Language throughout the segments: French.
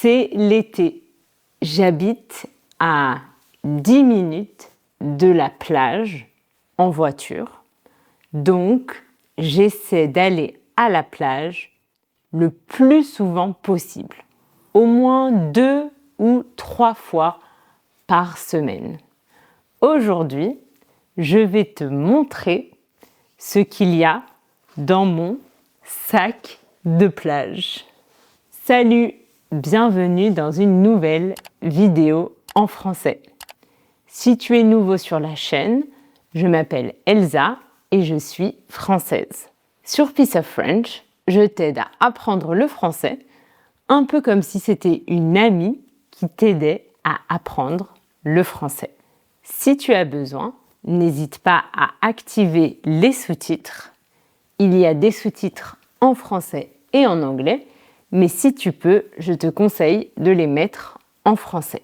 C'est l'été. J'habite à 10 minutes de la plage en voiture. Donc, j'essaie d'aller à la plage le plus souvent possible. Au moins 2 ou 3 fois par semaine. Aujourd'hui, je vais te montrer ce qu'il y a dans mon sac de plage. Salut, bienvenue dans une nouvelle vidéo en français. Si tu es nouveau sur la chaîne, je m'appelle Elsa et je suis française. Sur Piece of French, je t'aide à apprendre le français, un peu comme si c'était une amie qui t'aidait à apprendre le français. Si tu as besoin, n'hésite pas à activer les sous-titres. Il y a des sous-titres en français et en anglais, mais si tu peux, je te conseille de les mettre en français.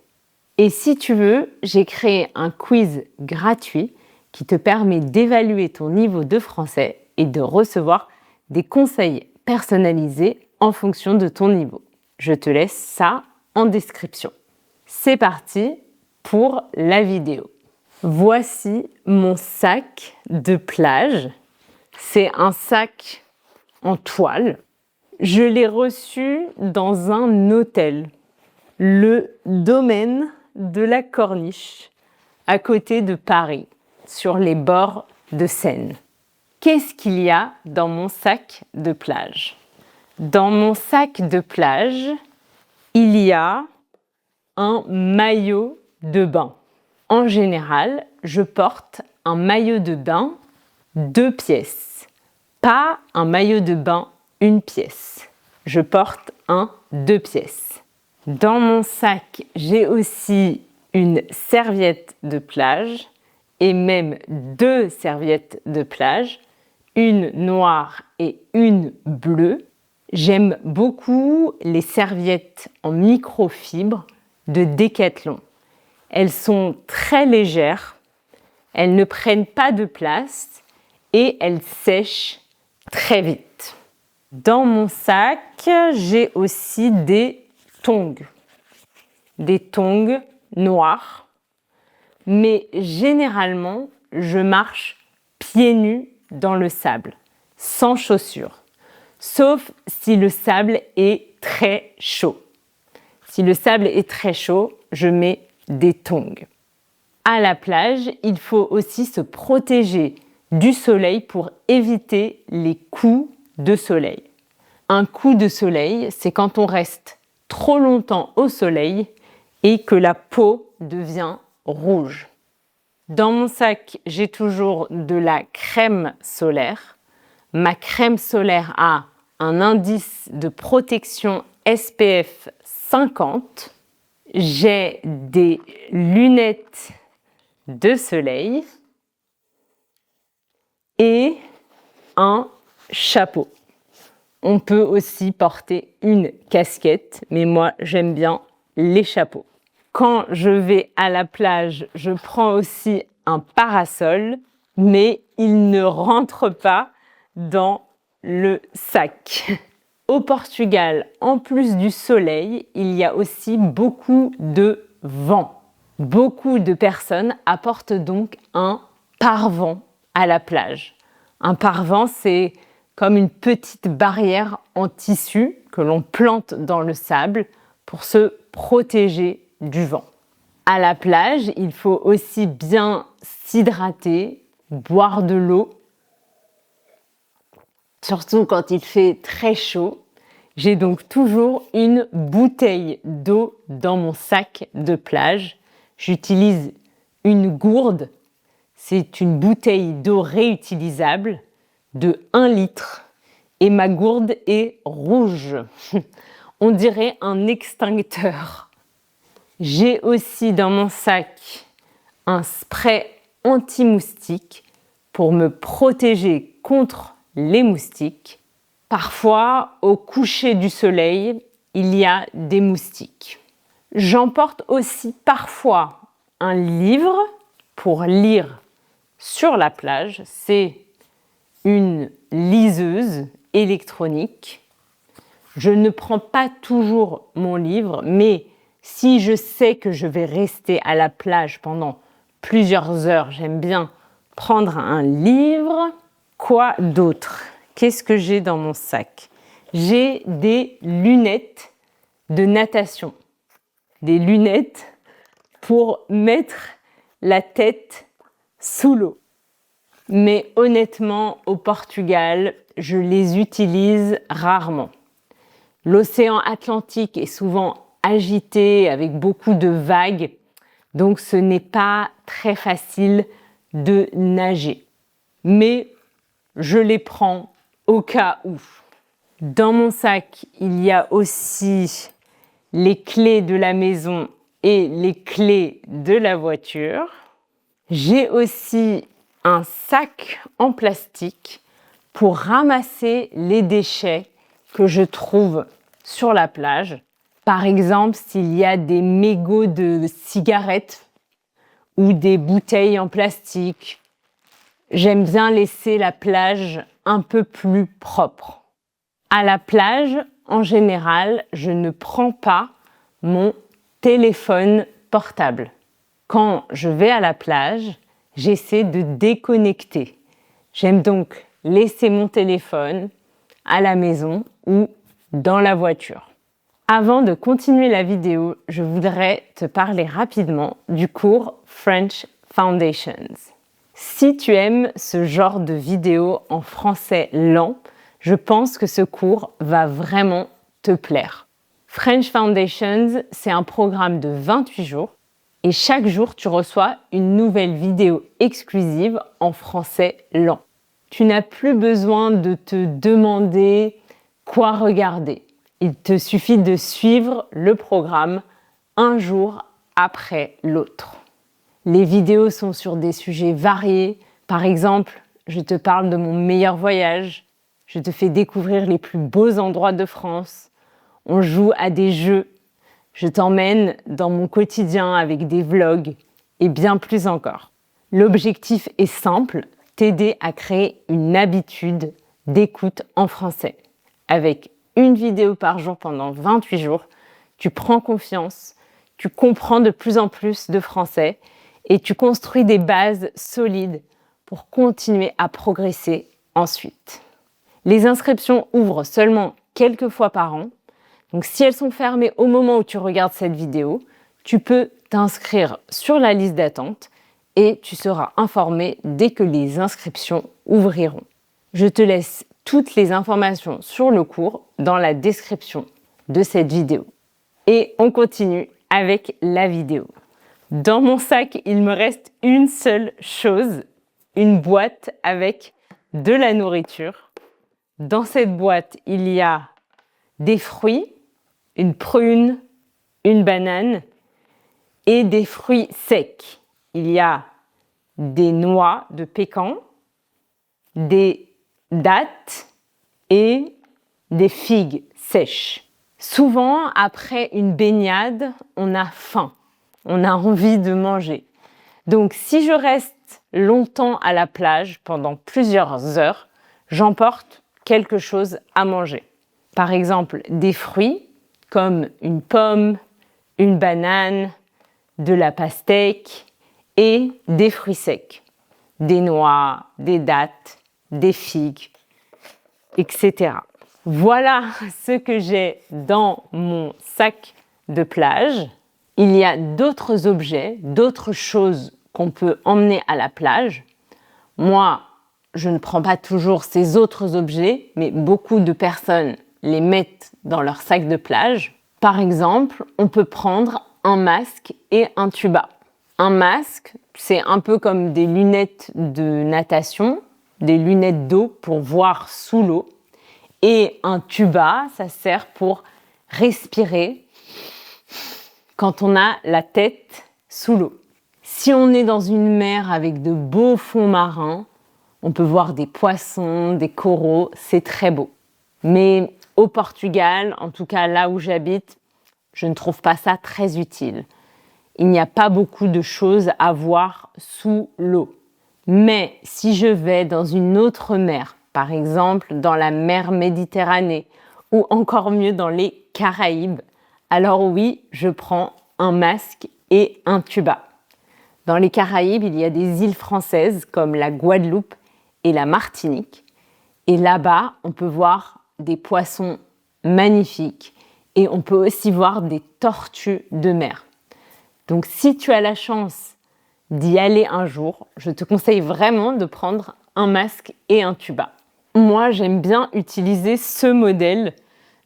Et si tu veux, j'ai créé un quiz gratuit qui te permet d'évaluer ton niveau de français et de recevoir des conseils personnalisés en fonction de ton niveau. Je te laisse ça en description. C'est parti pour la vidéo. Voici mon sac de plage. C'est un sac en toile. Je l'ai reçu dans un hôtel, le Domaine de la Corniche, à côté de Paris, sur les bords de Seine. Qu'est-ce qu'il y a dans mon sac de plage? Dans mon sac de plage, il y a un maillot de bain. En général, je porte un maillot de bain 2 pièces, pas un maillot de bain 1 pièce. Je porte un 2 pièces. Dans mon sac, j'ai aussi une serviette de plage et même 2 serviettes de plage, une noire et une bleue. J'aime beaucoup les serviettes en microfibre de Decathlon. Elles sont très légères, elles ne prennent pas de place et elles sèchent très vite. Dans mon sac, j'ai aussi des tongs noirs, mais généralement, je marche pieds nus dans le sable, sans chaussures, sauf si le sable est très chaud. Si le sable est très chaud, je mets des tongs. À la plage, il faut aussi se protéger du soleil pour éviter les coups de soleil. Un coup de soleil, c'est quand on reste trop longtemps au soleil et que la peau devient rouge. Dans mon sac, j'ai toujours de la crème solaire. Ma crème solaire a un indice de protection SPF 50. J'ai des lunettes de soleil et un chapeau. On peut aussi porter une casquette, mais moi j'aime bien les chapeaux. Quand je vais à la plage, je prends aussi un parasol, mais il ne rentre pas dans le sac. Au Portugal, en plus du soleil, il y a aussi beaucoup de vent. Beaucoup de personnes apportent donc un pare-vent à la plage. Un pare-vent, c'est comme une petite barrière en tissu que l'on plante dans le sable pour se protéger du vent. À la plage, il faut aussi bien s'hydrater, boire de l'eau, surtout quand il fait très chaud. J'ai donc toujours une bouteille d'eau dans mon sac de plage. J'utilise une gourde. C'est une bouteille d'eau réutilisable de 1 litre et ma gourde est rouge. On dirait un extincteur. J'ai aussi dans mon sac un spray anti-moustique pour me protéger contre les moustiques. Parfois, au coucher du soleil, il y a des moustiques. J'emporte aussi parfois un livre pour lire sur la plage. C'est une liseuse électronique. Je ne prends pas toujours mon livre, mais si je sais que je vais rester à la plage pendant plusieurs heures, j'aime bien prendre un livre. Quoi d'autre? Qu'est-ce que j'ai dans mon sac? J'ai des lunettes de natation. Des lunettes pour mettre la tête sous l'eau. Mais honnêtement, au Portugal, je les utilise rarement. L'océan Atlantique est souvent agité avec beaucoup de vagues, donc ce n'est pas très facile de nager. Mais je les prends au cas où. Dans mon sac, il y a aussi les clés de la maison et les clés de la voiture. J'ai aussi un sac en plastique pour ramasser les déchets que je trouve sur la plage. Par exemple, s'il y a des mégots de cigarettes ou des bouteilles en plastique, j'aime bien laisser la plage un peu plus propre. À la plage, en général, je ne prends pas mon téléphone portable. Quand je vais à la plage, j'essaie de déconnecter. J'aime donc laisser mon téléphone à la maison ou dans la voiture. Avant de continuer la vidéo, je voudrais te parler rapidement du cours French Foundations. Si tu aimes ce genre de vidéo en français lent, je pense que ce cours va vraiment te plaire. French Foundations, c'est un programme de 28 jours et chaque jour, tu reçois une nouvelle vidéo exclusive en français lent. Tu n'as plus besoin de te demander quoi regarder. Il te suffit de suivre le programme un jour après l'autre. Les vidéos sont sur des sujets variés. Par exemple, je te parle de mon meilleur voyage. Je te fais découvrir les plus beaux endroits de France. On joue à des jeux. Je t'emmène dans mon quotidien avec des vlogs et bien plus encore. L'objectif est simple, t'aider à créer une habitude d'écoute en français. Avec une vidéo par jour pendant 28 jours, tu prends confiance, tu comprends de plus en plus de français et tu construis des bases solides pour continuer à progresser ensuite. Les inscriptions ouvrent seulement quelques fois par an. Donc si elles sont fermées au moment où tu regardes cette vidéo, tu peux t'inscrire sur la liste d'attente et tu seras informé dès que les inscriptions ouvriront. Je te laisse toutes les informations sur le cours dans la description de cette vidéo. Et on continue avec la vidéo. Dans mon sac, il me reste une seule chose, une boîte avec de la nourriture. Dans cette boîte, il y a des fruits, une prune, une banane et des fruits secs. Il y a des noix de pécan, des dattes et des figues sèches. Souvent, après une baignade, on a faim, on a envie de manger. Donc, si je reste longtemps à la plage, pendant plusieurs heures, j'emporte quelque chose à manger. Par exemple, des fruits comme une pomme, une banane, de la pastèque et des fruits secs, des noix, des dattes, des figues, etc. Voilà ce que j'ai dans mon sac de plage. Il y a d'autres objets, d'autres choses qu'on peut emmener à la plage. Moi, je ne prends pas toujours ces autres objets, mais beaucoup de personnes les mettent dans leur sac de plage. Par exemple, on peut prendre un masque et un tuba. Un masque, c'est un peu comme des lunettes de natation, des lunettes d'eau pour voir sous l'eau. Et un tuba, ça sert pour respirer quand on a la tête sous l'eau. Si on est dans une mer avec de beaux fonds marins, on peut voir des poissons, des coraux, c'est très beau. Mais au Portugal, en tout cas là où j'habite, je ne trouve pas ça très utile. Il n'y a pas beaucoup de choses à voir sous l'eau. Mais si je vais dans une autre mer, par exemple dans la mer Méditerranée ou encore mieux dans les Caraïbes, alors oui, je prends un masque et un tuba. Dans les Caraïbes, il y a des îles françaises comme la Guadeloupe et la Martinique. Et là-bas, on peut voir des poissons magnifiques et on peut aussi voir des tortues de mer. Donc si tu as la chance d'y aller un jour, je te conseille vraiment de prendre un masque et un tuba. Moi, j'aime bien utiliser ce modèle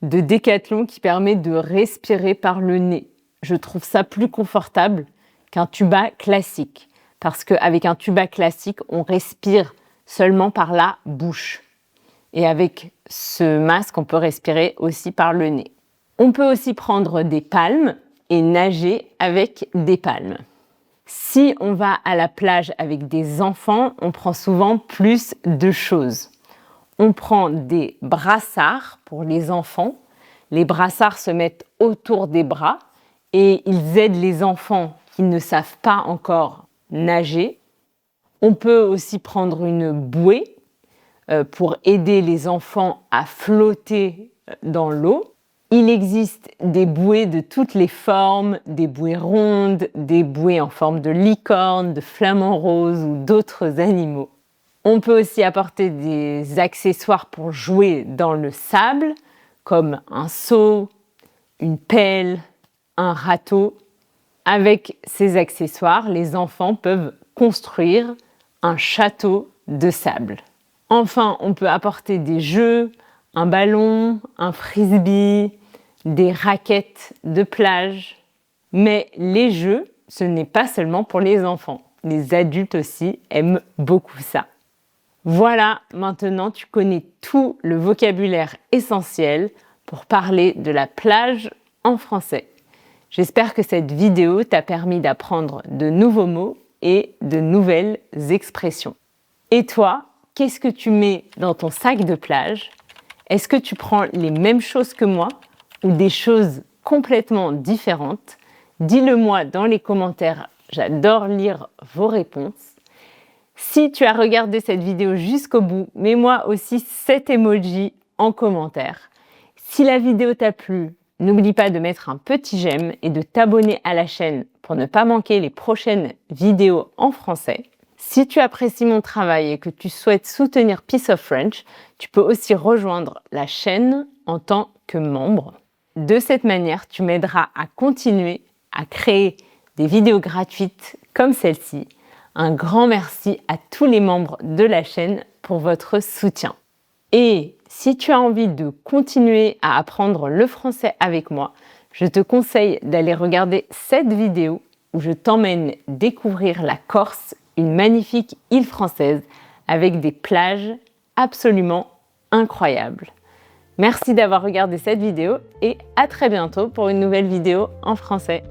de Décathlon qui permet de respirer par le nez. Je trouve ça plus confortable qu'un tuba classique. Parce qu'avec un tuba classique, on respire seulement par la bouche. Et avec ce masque, on peut respirer aussi par le nez. On peut aussi prendre des palmes et nager avec des palmes. Si on va à la plage avec des enfants, on prend souvent plus de choses. On prend des brassards pour les enfants. Les brassards se mettent autour des bras et ils aident les enfants qui ne savent pas encore nager. On peut aussi prendre une bouée pour aider les enfants à flotter dans l'eau. Il existe des bouées de toutes les formes, des bouées rondes, des bouées en forme de licorne, de flamant rose ou d'autres animaux. On peut aussi apporter des accessoires pour jouer dans le sable, comme un seau, une pelle, un râteau. Avec ces accessoires, les enfants peuvent construire un château de sable. Enfin, on peut apporter des jeux, un ballon, un frisbee, des raquettes de plage. Mais les jeux, ce n'est pas seulement pour les enfants. Les adultes aussi aiment beaucoup ça. Voilà, maintenant tu connais tout le vocabulaire essentiel pour parler de la plage en français. J'espère que cette vidéo t'a permis d'apprendre de nouveaux mots et de nouvelles expressions. Et toi, qu'est-ce que tu mets dans ton sac de plage? Est-ce que tu prends les mêmes choses que moi ou des choses complètement différentes? Dis-le-moi dans les commentaires, j'adore lire vos réponses. Si tu as regardé cette vidéo jusqu'au bout, mets-moi aussi cet emoji en commentaire. Si la vidéo t'a plu, n'oublie pas de mettre un petit j'aime et de t'abonner à la chaîne pour ne pas manquer les prochaines vidéos en français. Si tu apprécies mon travail et que tu souhaites soutenir Piece of French, tu peux aussi rejoindre la chaîne en tant que membre. De cette manière, tu m'aideras à continuer à créer des vidéos gratuites comme celle-ci. Un grand merci à tous les membres de la chaîne pour votre soutien. Et si tu as envie de continuer à apprendre le français avec moi, je te conseille d'aller regarder cette vidéo où je t'emmène découvrir la Corse, une magnifique île française avec des plages absolument incroyables. Merci d'avoir regardé cette vidéo et à très bientôt pour une nouvelle vidéo en français.